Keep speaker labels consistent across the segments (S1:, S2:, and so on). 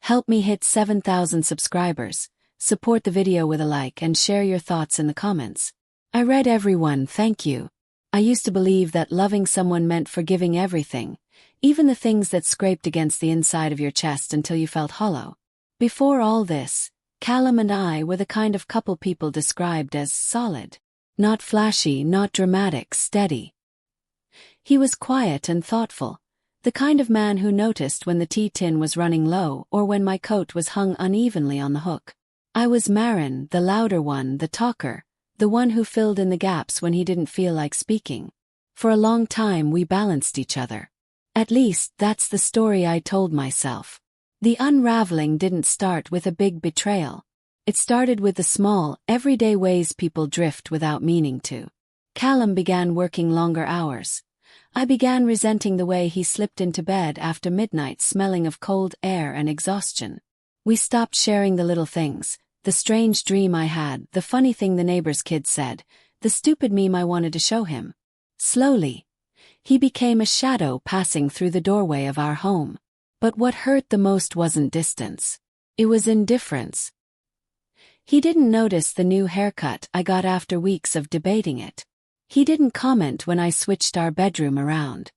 S1: Help me hit 7,000 subscribers. Support the video with a like and share your thoughts in the comments. I read everyone, thank you. I used to believe that loving someone meant forgiving everything, even the things that scraped against the inside of your chest until you felt hollow. Before all this, Callum and I were the kind of couple people described as solid. Not flashy, not dramatic, steady. He was quiet and thoughtful, the kind of man who noticed when the tea tin was running low or when my coat was hung unevenly on the hook. I was Marin, the louder one, the talker, the one who filled in the gaps when he didn't feel like speaking. For a long time we balanced each other. At least, that's the story I told myself. The unraveling didn't start with a big betrayal. It started with the small, everyday ways people drift without meaning to. Callum began working longer hours. I began resenting the way he slipped into bed after midnight smelling of cold air and exhaustion. We stopped sharing the little things, the strange dream I had, the funny thing the neighbor's kid said, the stupid meme I wanted to show him. Slowly, he became a shadow passing through the doorway of our home. But what hurt the most wasn't distance. It was indifference. He didn't notice the new haircut I got after weeks of debating it. He didn't comment when I switched our bedroom around.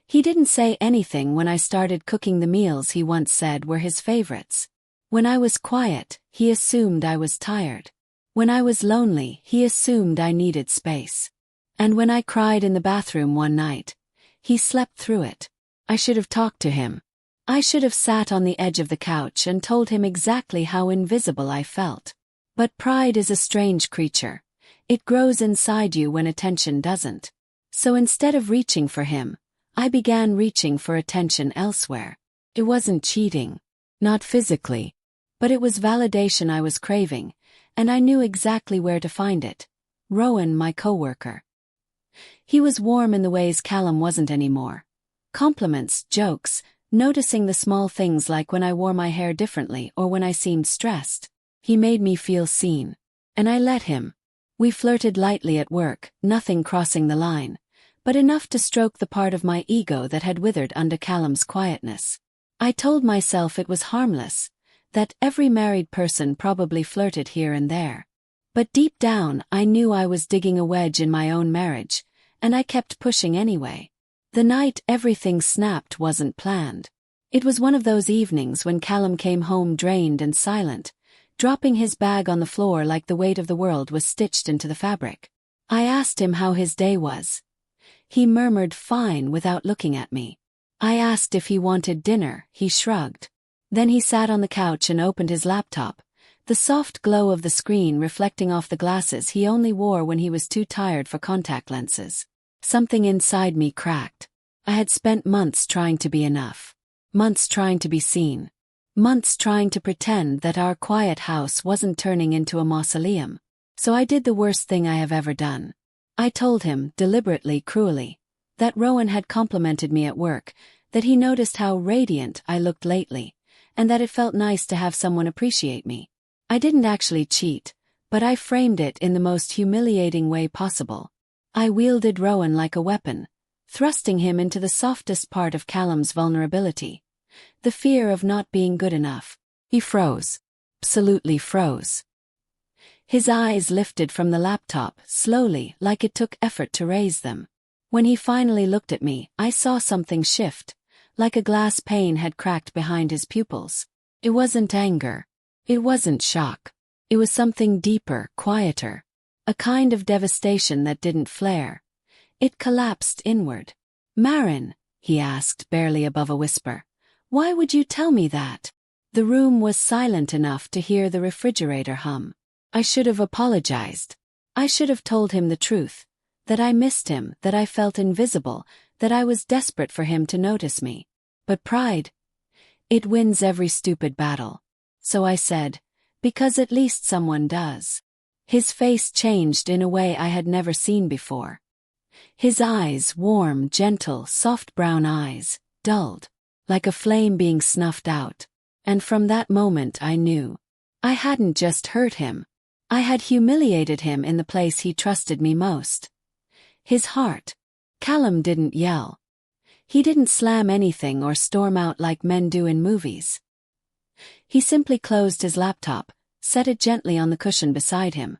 S1: He didn't say anything when I started cooking the meals he once said were his favorites. When I was quiet, he assumed I was tired. When I was lonely, he assumed I needed space. And when I cried in the bathroom one night, he slept through it. I should have talked to him. I should have sat on the edge of the couch and told him exactly how invisible I felt. But pride is a strange creature. It grows inside you when attention doesn't. So instead of reaching for him, I began reaching for attention elsewhere. It wasn't cheating. Not physically. But it was validation I was craving, and I knew exactly where to find it. Rowan, my coworker. He was warm in the ways Callum wasn't anymore. Compliments, jokes, noticing the small things like when I wore my hair differently or when I seemed stressed. He made me feel seen. And I let him. We flirted lightly at work, nothing crossing the line, but enough to stroke the part of my ego that had withered under Callum's quietness. I told myself it was harmless, that every married person probably flirted here and there. But deep down I knew I was digging a wedge in my own marriage, and I kept pushing anyway. The night everything snapped wasn't planned. It was one of those evenings when Callum came home drained and silent, dropping his bag on the floor like the weight of the world was stitched into the fabric. I asked him how his day was. He murmured fine without looking at me. I asked if he wanted dinner, he shrugged. Then he sat on the couch and opened his laptop, the soft glow of the screen reflecting off the glasses he only wore when he was too tired for contact lenses. Something inside me cracked. I had spent months trying to be enough. Months trying to be seen. Months trying to pretend that our quiet house wasn't turning into a mausoleum. So I did the worst thing I have ever done. I told him, deliberately, cruelly, that Rowan had complimented me at work, that he noticed how radiant I looked lately, and that it felt nice to have someone appreciate me. I didn't actually cheat, but I framed it in the most humiliating way possible. I wielded Rowan like a weapon, thrusting him into the softest part of Callum's vulnerability. The fear of not being good enough. He froze. Absolutely froze. His eyes lifted from the laptop, slowly, like it took effort to raise them. When he finally looked at me, I saw something shift, like a glass pane had cracked behind his pupils. It wasn't anger. It wasn't shock. It was something deeper, quieter. A kind of devastation that didn't flare. It collapsed inward. "Marin," he asked, barely above a whisper, "why would you tell me that?" The room was silent enough to hear the refrigerator hum. I should have apologized. I should have told him the truth. That I missed him, that I felt invisible, that I was desperate for him to notice me. But pride, it wins every stupid battle. So I said, because at least someone does. His face changed in a way I had never seen before. His eyes, warm, gentle, soft brown eyes, dulled, like a flame being snuffed out. And from that moment I knew. I hadn't just hurt him. I had humiliated him in the place he trusted me most. His heart. Callum didn't yell. He didn't slam anything or storm out like men do in movies. He simply closed his laptop, set it gently on the cushion beside him,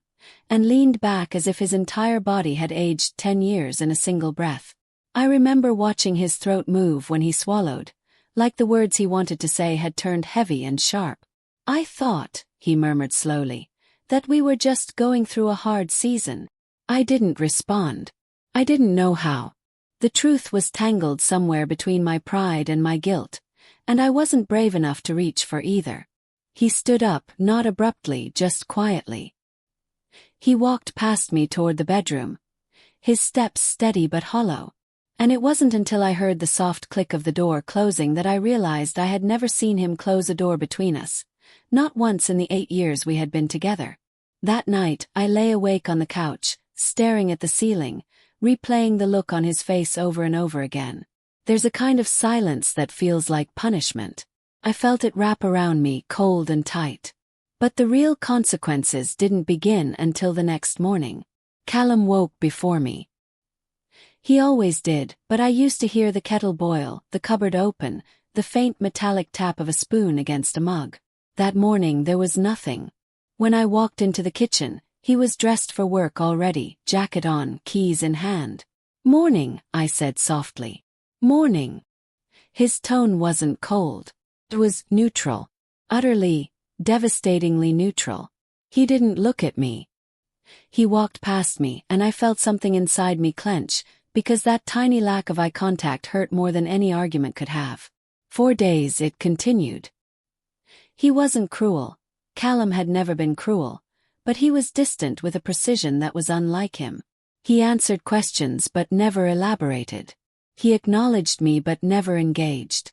S1: and leaned back as if his entire body had aged 10 years in a single breath. I remember watching his throat move when he swallowed, like the words he wanted to say had turned heavy and sharp. "I thought," he murmured slowly, "that we were just going through a hard season." I didn't respond. I didn't know how. The truth was tangled somewhere between my pride and my guilt, and I wasn't brave enough to reach for either. He stood up, not abruptly, just quietly. He walked past me toward the bedroom, his steps steady but hollow. And it wasn't until I heard the soft click of the door closing that I realized I had never seen him close a door between us, not once in the 8 years we had been together. That night, I lay awake on the couch, staring at the ceiling, replaying the look on his face over and over again. There's a kind of silence that feels like punishment. I felt it wrap around me, cold and tight. But the real consequences didn't begin until the next morning. Callum woke before me. He always did, but I used to hear the kettle boil, the cupboard open, the faint metallic tap of a spoon against a mug. That morning there was nothing. When I walked into the kitchen, he was dressed for work already, jacket on, keys in hand. "Morning," I said softly. "Morning." His tone wasn't cold. It was neutral. Utterly, devastatingly neutral. He didn't look at me. He walked past me, and I felt something inside me clench, because that tiny lack of eye contact hurt more than any argument could have. 4 days it continued. He wasn't cruel. Callum had never been cruel, but he was distant with a precision that was unlike him. He answered questions but never elaborated. He acknowledged me but never engaged.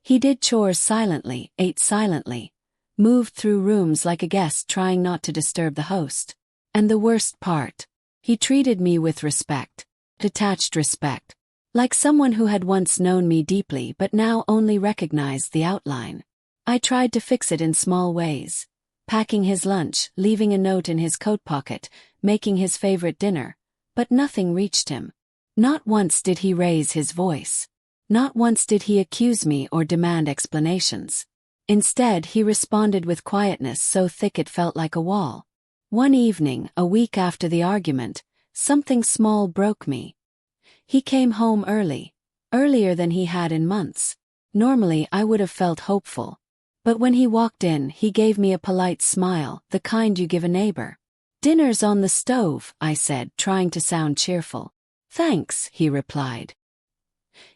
S1: He did chores silently, ate silently, moved through rooms like a guest trying not to disturb the host. And the worst part, he treated me with respect. Detached respect. Like someone who had once known me deeply but now only recognized the outline. I tried to fix it in small ways. Packing his lunch, leaving a note in his coat pocket, making his favorite dinner. But nothing reached him. Not once did he raise his voice. Not once did he accuse me or demand explanations. Instead, he responded with quietness so thick it felt like a wall. One evening, a week after the argument, something small broke me. He came home early, earlier than he had in months. Normally I would have felt hopeful. But when he walked in, he gave me a polite smile, the kind you give a neighbor. "Dinner's on the stove," I said, trying to sound cheerful. "Thanks," he replied.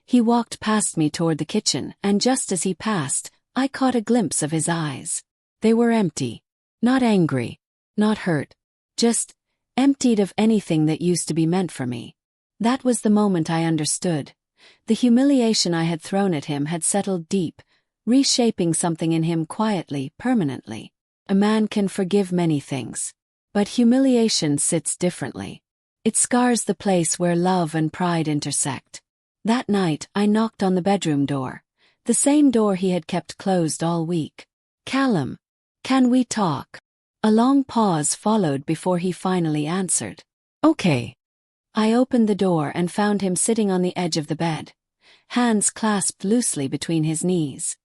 S1: He walked past me toward the kitchen, and just as he passed, I caught a glimpse of his eyes. They were empty. Not angry. Not hurt. Just emptied of anything that used to be meant for me. That was the moment I understood. The humiliation I had thrown at him had settled deep, reshaping something in him quietly, permanently. A man can forgive many things. But humiliation sits differently. It scars the place where love and pride intersect. That night, I knocked on the bedroom door. The same door he had kept closed all week. "Callum, can we talk?" A long pause followed before he finally answered. "Okay." I opened the door and found him sitting on the edge of the bed, hands clasped loosely between his knees.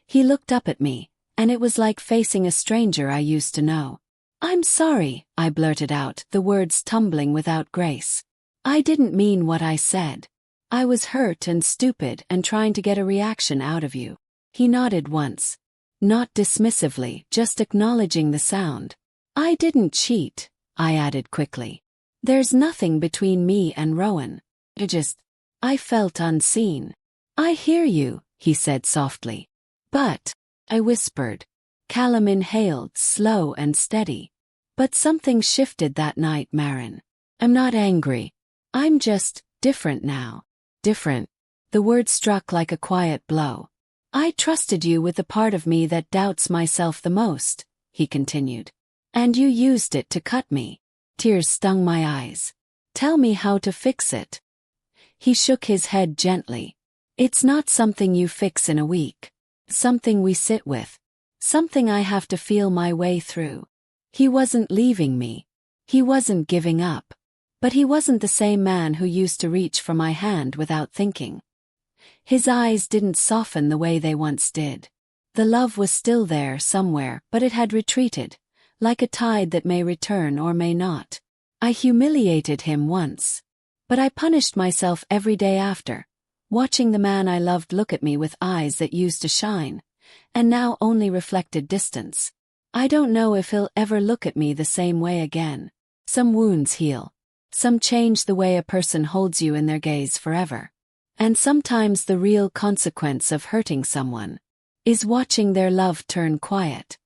S1: He looked up at me, and it was like facing a stranger I used to know. "I'm sorry," I blurted out, the words tumbling without grace. "I didn't mean what I said. I was hurt and stupid and trying to get a reaction out of you." He nodded once. Not dismissively, just acknowledging the sound. "I didn't cheat," I added quickly. "There's nothing between me and Rowan. I felt unseen." "I hear you," he said softly. "But," I whispered. Callum inhaled, slow and steady. "But something shifted that night, Marin. I'm not angry. I'm just different now." Different. The word struck like a quiet blow. "I trusted you with the part of me that doubts myself the most," he continued. "And you used it to cut me." Tears stung my eyes. "Tell me how to fix it." He shook his head gently. "It's not something you fix in a week. Something we sit with. Something I have to feel my way through." He wasn't leaving me. He wasn't giving up. But he wasn't the same man who used to reach for my hand without thinking. His eyes didn't soften the way they once did. The love was still there somewhere, but it had retreated, like a tide that may return or may not. I humiliated him once. But I punished myself every day after, watching the man I loved look at me with eyes that used to shine, and now only reflected distance. I don't know if he'll ever look at me the same way again. Some wounds heal. Some change the way a person holds you in their gaze forever. And sometimes the real consequence of hurting someone is watching their love turn quiet.